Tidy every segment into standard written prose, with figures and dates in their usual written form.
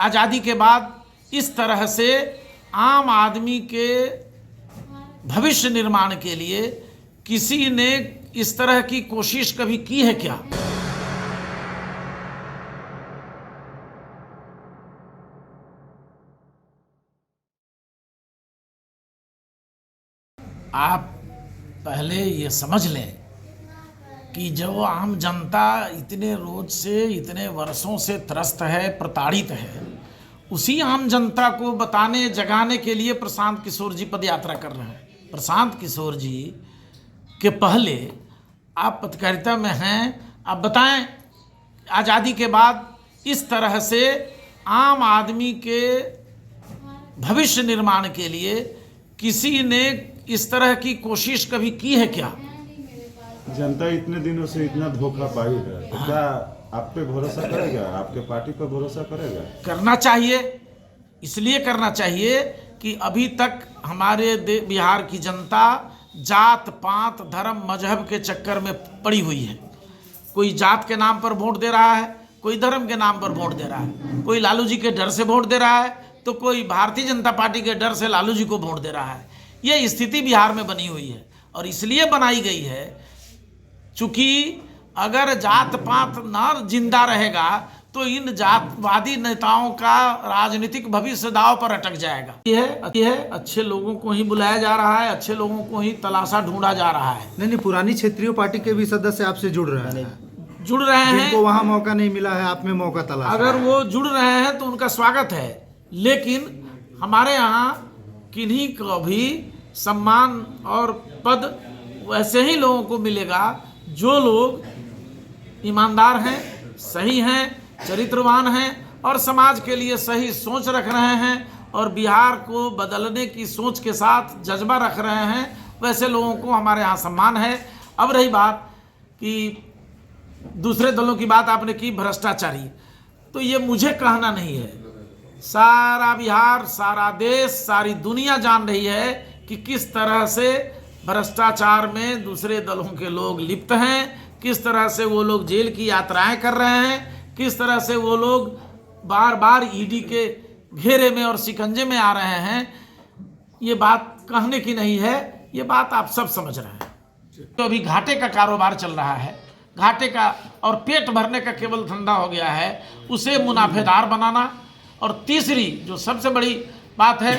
आज़ादी के बाद इस तरह से आम आदमी के भविष्य निर्माण के लिए किसी ने इस तरह की कोशिश कभी की है क्या? आप पहले ये समझ लें कि जो आम जनता इतने रोज से इतने वर्षों से त्रस्त है, प्रताड़ित है, उसी आम जनता को बताने जगाने के लिए प्रशांत किशोर जी पद यात्रा कर रहे हैं। प्रशांत किशोर जी के पहले आप पत्रकारिता में हैं, आप बताएं आज़ादी के बाद इस तरह से आम आदमी के भविष्य निर्माण के लिए किसी ने इस तरह की कोशिश कभी की है क्या? जनता इतने दिनों से इतना धोखा पाई है, तो क्या आप पे भरोसा करेगा? आपके पार्टी पर भरोसा करेगा? करना चाहिए, इसलिए करना चाहिए कि अभी तक हमारे बिहार की जनता जात पात धर्म मजहब के चक्कर में पड़ी हुई है। कोई जात के नाम पर वोट दे रहा है, कोई धर्म के नाम पर वोट दे रहा है, कोई लालू जी के डर से वोट दे रहा है, तो कोई भारतीय जनता पार्टी के डर से लालू जी को वोट दे रहा है। ये स्थिति बिहार में बनी हुई है और इसलिए बनाई गई है चूंकि अगर जात पात न जिंदा रहेगा तो इन जातवादी नेताओं का राजनीतिक भविष्य दांव पर अटक जाएगा। ये अच्छे लोगों को ही बुलाया जा रहा है, अच्छे लोगों को ही तलाशा ढूंढा जा रहा है। नहीं, पुरानी क्षेत्रीय पार्टी के भी सदस्य आपसे जुड़ रहे हैं, जिनको वहाँ मौका नहीं मिला है, आप में मौका तलाश। अगर वो जुड़ रहे हैं तो उनका स्वागत है, लेकिन हमारे यहाँ किन्हीं को भी सम्मान और पद वैसे ही लोगों को मिलेगा जो लोग ईमानदार हैं, सही हैं, चरित्रवान हैं और समाज के लिए सही सोच रख रहे हैं और बिहार को बदलने की सोच के साथ जज्बा रख रहे हैं, वैसे लोगों को हमारे यहाँ सम्मान है। अब रही बात कि दूसरे दलों की बात आपने की, भ्रष्टाचारी, तो ये मुझे कहना नहीं है, सारा बिहार, सारा देश, सारी दुनिया जान रही है कि किस तरह से भ्रष्टाचार में दूसरे दलों के लोग लिप्त हैं, किस तरह से वो लोग जेल की यात्राएं कर रहे हैं, किस तरह से वो लोग बार बार ईडी के घेरे में और शिकंजे में आ रहे हैं। ये बात कहने की नहीं है, ये बात आप सब समझ रहे हैं। तो अभी घाटे का कारोबार चल रहा है, घाटे का और पेट भरने का केवल धंधा हो गया है, उसे मुनाफेदार बनाना। और तीसरी जो सबसे बड़ी बात है,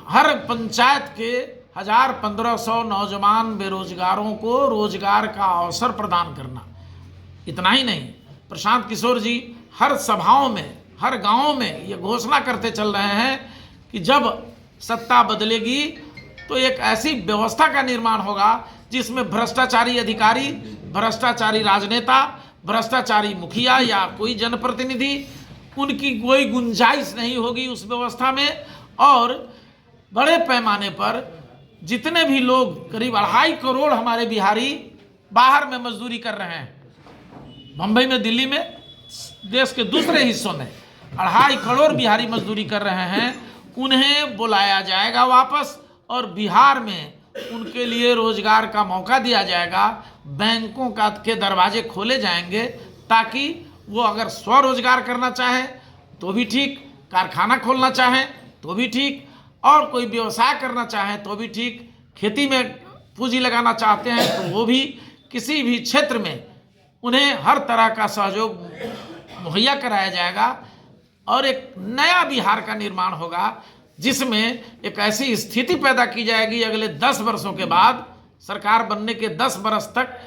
हर पंचायत के 1000-1500 नौजवान बेरोजगारों को रोजगार का अवसर प्रदान करना। इतना ही नहीं, प्रशांत किशोर जी हर सभाओं में, हर गांव में ये घोषणा करते चल रहे हैं कि जब सत्ता बदलेगी तो एक ऐसी व्यवस्था का निर्माण होगा जिसमें भ्रष्टाचारी अधिकारी, भ्रष्टाचारी राजनेता, भ्रष्टाचारी मुखिया या कोई जनप्रतिनिधि, उनकी कोई गुंजाइश नहीं होगी उस व्यवस्था में। और बड़े पैमाने पर जितने भी लोग, करीब 2.5 करोड़ हमारे बिहारी बाहर में मजदूरी कर रहे हैं, मुंबई में, दिल्ली में, देश के दूसरे हिस्सों में 2.5 करोड़ बिहारी मजदूरी कर रहे हैं, उन्हें बुलाया जाएगा वापस और बिहार में उनके लिए रोजगार का मौका दिया जाएगा। बैंकों के दरवाजे खोले जाएंगे ताकि वो अगर स्वरोजगार करना चाहें तो भी ठीक, कारखाना खोलना चाहें तो भी ठीक, और कोई व्यवसाय करना चाहें तो भी ठीक, खेती में पूंजी लगाना चाहते हैं तो वो भी, किसी भी क्षेत्र में उन्हें हर तरह का सहयोग मुहैया कराया जाएगा और एक नया बिहार का निर्माण होगा जिसमें एक ऐसी स्थिति पैदा की जाएगी। अगले 10 वर्षों के बाद, सरकार बनने के 10 वर्ष तक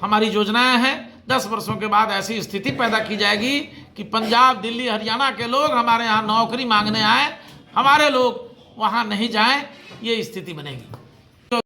हमारी योजनाएं हैं, 10 वर्षों के बाद ऐसी स्थिति पैदा की जाएगी कि पंजाब, दिल्ली, हरियाणा के लोग हमारे यहाँ नौकरी मांगने आए, हमारे लोग वहाँ नहीं जाएं, ये स्थिति बनेगी।